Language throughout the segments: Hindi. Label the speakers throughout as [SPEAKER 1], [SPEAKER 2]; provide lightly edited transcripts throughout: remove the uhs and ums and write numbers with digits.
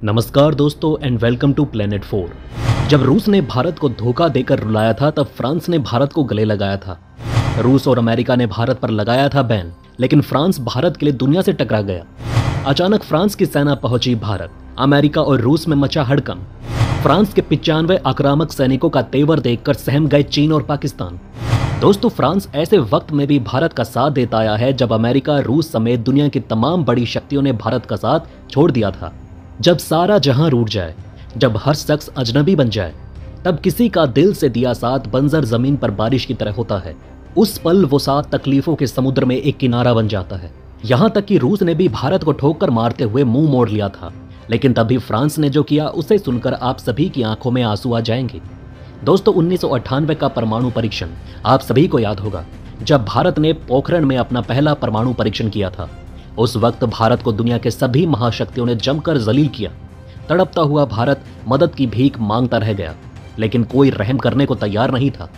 [SPEAKER 1] नमस्कार दोस्तों एंड वेलकम टू प्लेनेट 4। जब रूस ने भारत को धोखा देकर रुलाया था तब फ्रांस ने भारत को गले लगाया था। रूस और अमेरिका ने भारत पर लगाया था बैन, लेकिन फ्रांस भारत के लिए दुनिया से टकरा गया। अचानक फ्रांस की सेना पहुंची भारत। अमेरिका और रूस में मचा हड़कंप। फ्रांस के 95 आक्रामक सैनिकों का तेवर देखकर सहम गए चीन और पाकिस्तान। दोस्तों, फ्रांस ऐसे वक्त में भी भारत का साथ देता आया है जब अमेरिका, रूस समेत दुनिया की तमाम बड़ी शक्तियों ने भारत का साथ छोड़ दिया था। जब सारा जहां रूठ जाए, जब हर शख्स अजनबी बन जाए, तब किसी का दिल से दिया साथ बंजर जमीन पर बारिश की तरह होता है। उस पल वो साथ तकलीफों के समुद्र में एक किनारा बन जाता है। यहां तक कि रूस ने भी भारत को ठोकर मारते हुए मुंह मोड़ लिया था, लेकिन तभी फ्रांस ने जो किया उसे सुनकर आप सभी की आंखों में आंसू आ जाएंगे। दोस्तों, 1998 का परमाणु परीक्षण आप सभी को याद होगा, जब भारत ने पोखरण में अपना पहला परमाणु परीक्षण किया था। उस वक्त भारत को दुनिया के सभी महाशक्तियों ने जमकर जलील किया। तड़पता हुआ भारत मदद की भीख मांगता रह गया, लेकिन कोई रहम करने को तैयार नहीं था।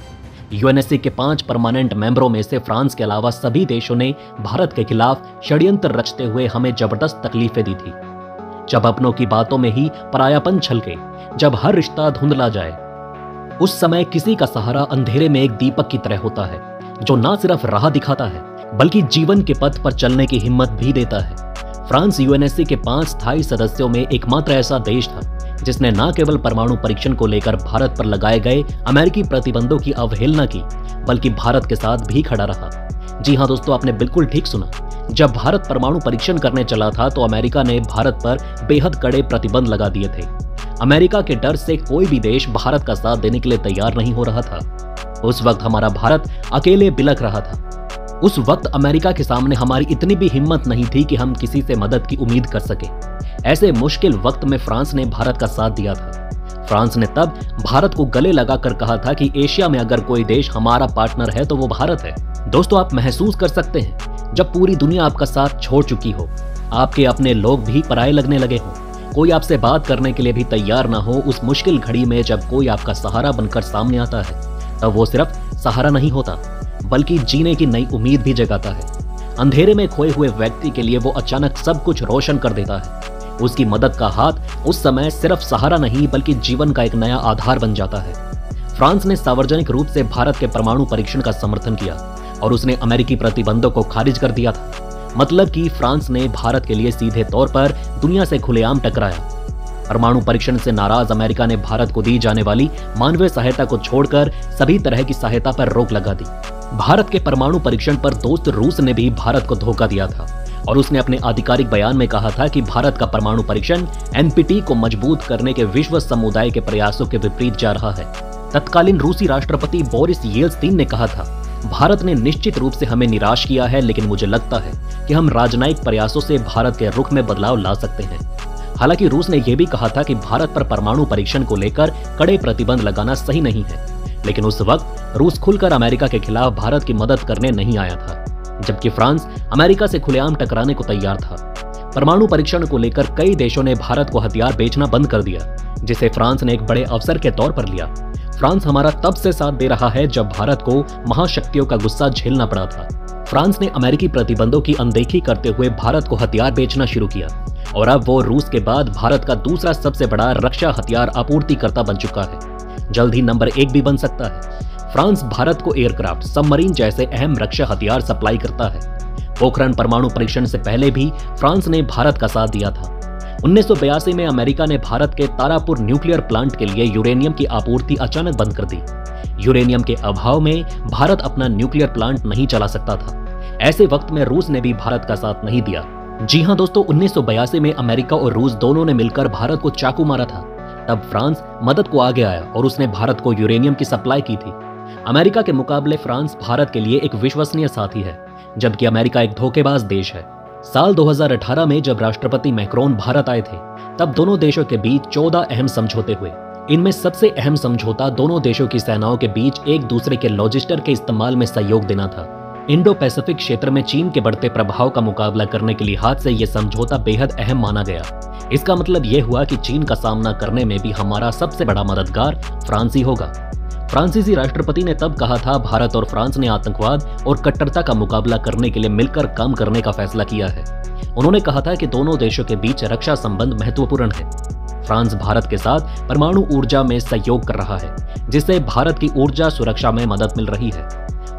[SPEAKER 1] यूएनएससी के 5 परमानेंट मेंबरों में से फ्रांस के अलावा सभी देशों ने भारत के खिलाफ षड्यंत्र रचते हुए हमें जबरदस्त तकलीफें दी थी। जब अपनों की बातों में ही परायापन छलके, जब हर रिश्ता धुंधला जाए, उस समय किसी का सहारा अंधेरे में एक दीपक की तरह होता है, जो न सिर्फ राह दिखाता है बल्कि जीवन के पथ पर चलने की हिम्मत भी देता है। फ्रांस यूएनएससी के 5 स्थायी सदस्यों में एकमात्र ऐसा देश था जिसने न केवल परमाणु परीक्षण को लेकर भारत पर लगाए गए अमेरिकी प्रतिबंधों की अवहेलना की, बल्कि भारत के साथ भी खड़ा रहा। जी हां दोस्तों, आपने बिल्कुल ठीक सुना। जब भारत परमाणु परीक्षण करने चला था तो अमेरिका ने भारत पर बेहद कड़े प्रतिबंध लगा दिए थे। अमेरिका के डर से कोई भी देश भारत का साथ देने के लिए तैयार नहीं हो रहा था। उस वक्त हमारा भारत अकेले बिलख रहा था। उस वक्त अमेरिका के सामने हमारी इतनी भी हिम्मत नहीं थी कि हम किसी से मदद की उम्मीद कर सके। ऐसे मुश्किल वक्त में फ्रांस ने भारत का साथ दिया था। फ्रांस ने तब भारत को गले लगाकर कहा था कि एशिया में अगर कोई देश हमारा पार्टनर है तो वो भारत है। दोस्तों, आप महसूस कर सकते हैं जब पूरी दुनिया आपका साथ छोड़ चुकी हो, आपके अपने लोग भी पराये लगने लगे हों, कोई आपसे बात करने के लिए भी तैयार ना हो। उस मुश्किल घड़ी में जब कोई आपका सहारा बनकर सामने आता है, तब वो सिर्फ सहारा नहीं होता बल्कि जीने की नई उम्मीद भी जगाता है। अंधेरे में खोए हुए व्यक्ति के लिए वो अचानक सब कुछ रोशन कर देता है। उसकी मदद का हाथ उस समय सिर्फ सहारा नहीं बल्कि जीवन का एक नया आधार बन जाता है। फ्रांस ने सार्वजनिक रूप से भारत के परमाणु परीक्षण का समर्थन किया और उसने अमेरिकी प्रतिबंधों को खारिज कर दिया था। मतलब कि फ्रांस ने भारत के लिए सीधे तौर पर दुनिया से खुलेआम टकराया। परमाणु परीक्षण से नाराज अमेरिका ने भारत को दी जाने वाली मानवीय सहायता को छोड़कर सभी तरह की सहायता पर रोक लगा दी। भारत के परमाणु परीक्षण पर दोस्त रूस ने भी भारत को धोखा दिया था और उसने अपने आधिकारिक बयान में कहा था कि भारत का परमाणु परीक्षण एनपीटी को मजबूत करने के विश्व समुदाय के प्रयासों के विपरीत जा रहा है। तत्कालीन रूसी राष्ट्रपति बोरिस येल्त्सिन ने कहा था, भारत ने निश्चित रूप से हमें निराश किया है, लेकिन मुझे लगता है कि हम राजनयिक प्रयासों से भारत के रुख में बदलाव ला सकते हैं। हालांकि रूस ने यह भी कहा था कि भारत पर परमाणु परीक्षण को लेकर कड़े प्रतिबंध लगाना सही नहीं है, लेकिन उस वक्त रूस खुलकर अमेरिका के खिलाफ भारत की मदद करने नहीं आया था, जबकि फ्रांस अमेरिका से खुलेआम टकराने को तैयार था। परमाणु परीक्षण को लेकर कई देशों ने भारत को हथियार बेचना बंद कर दिया, जिसे फ्रांस ने एक बड़े अवसर के तौर पर लिया। फ्रांस हमारा तब से साथ दे रहा है जब भारत को महाशक्तियों का गुस्सा झेलना पड़ा था। फ्रांस ने अमेरिकी प्रतिबंधों की अनदेखी करते हुए भारत को हथियार बेचना शुरू किया और अब वो रूस के बाद भारत का दूसरा सबसे बड़ा रक्षा हथियार आपूर्तिकर्ता बन चुका है। जल्द ही नंबर 1 भी बन सकता है। फ्रांस भारत को एयरक्राफ्ट, सबमरीन जैसे अहम रक्षा हथियार सप्लाई करता है। पोखरण परमाणु परीक्षण से पहले भी फ्रांस ने भारत का साथ दिया था। 1982 में अमेरिका ने भारत के तारापुर न्यूक्लियर प्लांट के लिए यूरेनियम की आपूर्ति अचानक बंद कर दी। यूरेनियम के अभाव में भारत अपना न्यूक्लियर प्लांट नहीं चला सकता था। ऐसे वक्त में रूस ने भी भारत का साथ नहीं दिया। जी हां दोस्तों, 1982 में अमेरिका और रूस दोनों ने मिलकर भारत को चाकू मारा था। तब फ्रांस मदद को आगे आया और उसने भारत को यूरेनियम की सप्लाई की थी। अमेरिका के मुकाबले फ्रांस भारत के लिए एक विश्वसनीय साथी है, जबकि अमेरिका एक धोखेबाज देश है। साल 2018 में जब राष्ट्रपति मैक्रोन भारत आए थे, तब दोनों देशों के बीच 14 अहम समझौते हुए। इनमें सबसे अहम समझौता दोनों देशों की सेनाओं के बीच एक दूसरे के लॉजिस्टर के इस्तेमाल में सहयोग देना था। इंडो पैसिफिक क्षेत्र में चीन के बढ़ते प्रभाव का मुकाबला करने के लिहाज से यह समझौता बेहद अहम माना गया। इसका मतलब यह हुआ कि चीन का सामना करने में भी हमारा सबसे बड़ा मददगार फ्रांस ही होगा। फ्रांसीसी राष्ट्रपति ने तब कहा था, भारत और फ्रांस ने आतंकवाद और कट्टरता का मुकाबला करने के लिए मिलकर काम करने का फैसला किया है। उन्होंने कहा था कि दोनों देशों के बीच रक्षा संबंध महत्वपूर्ण है। फ्रांस भारत के साथ परमाणु ऊर्जा में सहयोग कर रहा है, जिससे भारत की ऊर्जा सुरक्षा में मदद मिल रही है।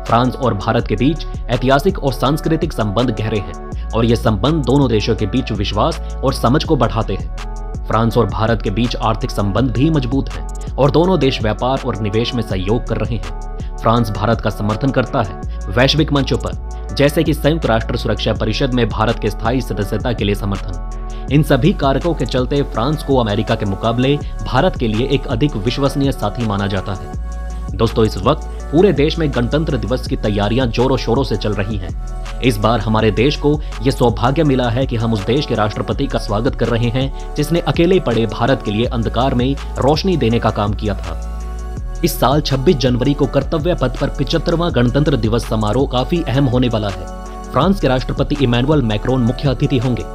[SPEAKER 1] फ्रांस और भारत के बीच ऐतिहासिक और सांस्कृतिक संबंध गहरे हैं और ये संबंध दोनों देशों के बीच विश्वास और समझ को बढ़ाते हैं। फ्रांस और भारत के बीच आर्थिक संबंध भी मजबूत हैं और दोनों देश व्यापार और निवेश में सहयोग कर रहे हैं। फ्रांस भारत का समर्थन करता है वैश्विक मंचों पर, जैसे कि संयुक्त राष्ट्र सुरक्षा परिषद में भारत के स्थायी सदस्यता के लिए समर्थन। इन सभी कारकों के चलते फ्रांस को अमेरिका के मुकाबले भारत के लिए एक अधिक विश्वसनीय साथी माना जाता है। दोस्तों, इस वक्त पूरे देश में गणतंत्र दिवस की तैयारियां जोरों शोरों से चल रही हैं। इस बार हमारे देश को यह सौभाग्य मिला है कि हम उस देश के राष्ट्रपति का स्वागत कर रहे हैं जिसने अकेले पड़े भारत के लिए अंधकार में रोशनी देने का काम किया था। इस साल 26 जनवरी को कर्तव्य पथ पर 75वां गणतंत्र दिवस समारोह काफी अहम होने वाला है। फ्रांस के राष्ट्रपति इमैनुअल मैक्रोन मुख्य अतिथि होंगे।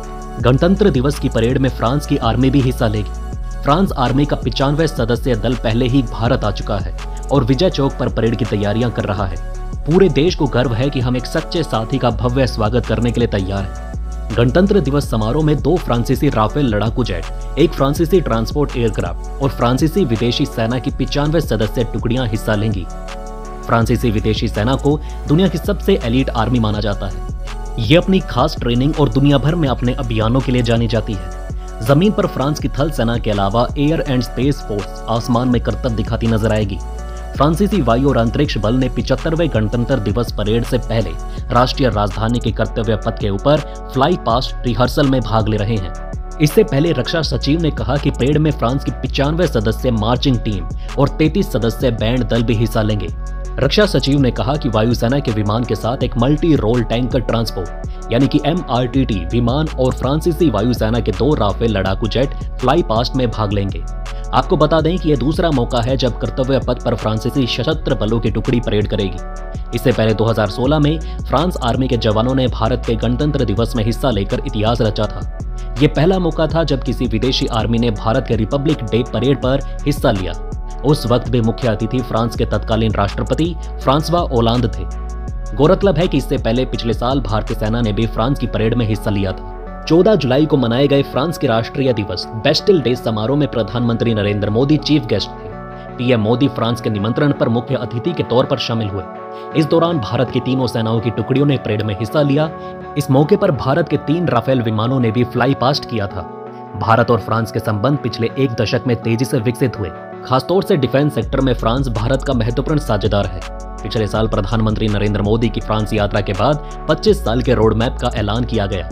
[SPEAKER 1] गणतंत्र दिवस की परेड में फ्रांस की आर्मी भी हिस्सा लेगी। फ्रांस आर्मी का 95 सदस्यीय दल पहले ही भारत आ चुका है और विजय चौक पर परेड की तैयारियां कर रहा है। पूरे देश को गर्व है कि हम एक सच्चे साथी का भव्य स्वागत करने के लिए तैयार हैं। गणतंत्र दिवस समारोह में 2 फ्रांसीसी राफेल लड़ाकू जेट, 1 फ्रांसीसी ट्रांसपोर्ट एयरक्राफ्ट और फ्रांसीसी विदेशी सेना की 95 सदस्य टुकड़ियां हिस्सा लेंगी। फ्रांसीसी विदेशी सेना को दुनिया की सबसे एलीट आर्मी माना जाता है। ये अपनी खास ट्रेनिंग और दुनिया भर में अपने अभियानों के लिए जानी जाती है। जमीन पर फ्रांस की थल सेना के अलावा एयर एंड स्पेस फोर्स आसमान में करतब दिखाती नजर आएगी। फ्रांसीसी वायु और अंतरिक्ष बल ने 75वें गणतंत्र दिवस परेड से पहले राष्ट्रीय राजधानी के कर्तव्य पथ के ऊपर फ्लाई पास्ट रिहर्सल में भाग ले रहे हैं। इससे पहले रक्षा सचिव ने कहा कि परेड में फ्रांस की 95 सदस्य मार्चिंग टीम और 33 सदस्य बैंड दल भी हिस्सा लेंगे। रक्षा सचिव ने कहा कि वायुसेना के विमान के साथ एक मल्टी रोल टैंकर ट्रांसपोर्ट यानी कि MRTT विमान और फ्रांसीसी वायुसेना के 2 राफेल लड़ाकू जेट फ्लाई पास्ट में भाग लेंगे। आपको बता दें कि यह दूसरा मौका है जब कर्तव्य पथ पर फ्रांसीसी सशस्त्र बलों की टुकड़ी परेड करेगी। इससे पहले 2016 में फ्रांस आर्मी के जवानों ने भारत के गणतंत्र दिवस में हिस्सा लेकर इतिहास रचा था। ये पहला मौका था जब किसी विदेशी आर्मी ने भारत के रिपब्लिक डे परेड पर हिस्सा लिया। उस वक्त भी मुख्य अतिथि फ्रांस के तत्कालीन राष्ट्रपति फ्रांसवा ओलांद थे। गौरतलब है कि इससे पहले पिछले साल भारतीय सेना ने भी फ्रांस की परेड में हिस्सा लिया था। 14 जुलाई को मनाए गए फ्रांस के राष्ट्रीय दिवस बेस्टिल डे समारोह में प्रधानमंत्री नरेंद्र मोदी चीफ गेस्ट थे। पीएम मोदी फ्रांस के निमंत्रण पर मुख्य अतिथि के तौर पर शामिल हुए। इस दौरान भारत की तीनों सेनाओं की टुकड़ियों ने परेड में हिस्सा लिया। इस मौके पर भारत के 3 राफेल विमानों ने भी फ्लाई पास्ट किया था। भारत और फ्रांस के संबंध पिछले 1 दशक में तेजी से विकसित हुए। खासतौर से डिफेंस सेक्टर में फ्रांस भारत का महत्वपूर्ण साझेदार है। पिछले साल प्रधानमंत्री नरेंद्र मोदी की फ्रांस यात्रा के बाद 25 साल के रोड मैप का ऐलान किया गया।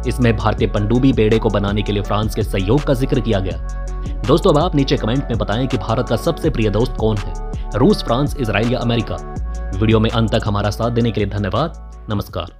[SPEAKER 1] इसमें भारतीय पनडुब्बी बेड़े को बनाने के लिए फ्रांस के सहयोग का जिक्र किया गया। दोस्तों, अब आप नीचे कमेंट में बताएं कि भारत का सबसे प्रिय दोस्त कौन है, रूस, फ्रांस, इजराइल या अमेरिका। वीडियो में अंत तक हमारा साथ देने के लिए धन्यवाद। नमस्कार।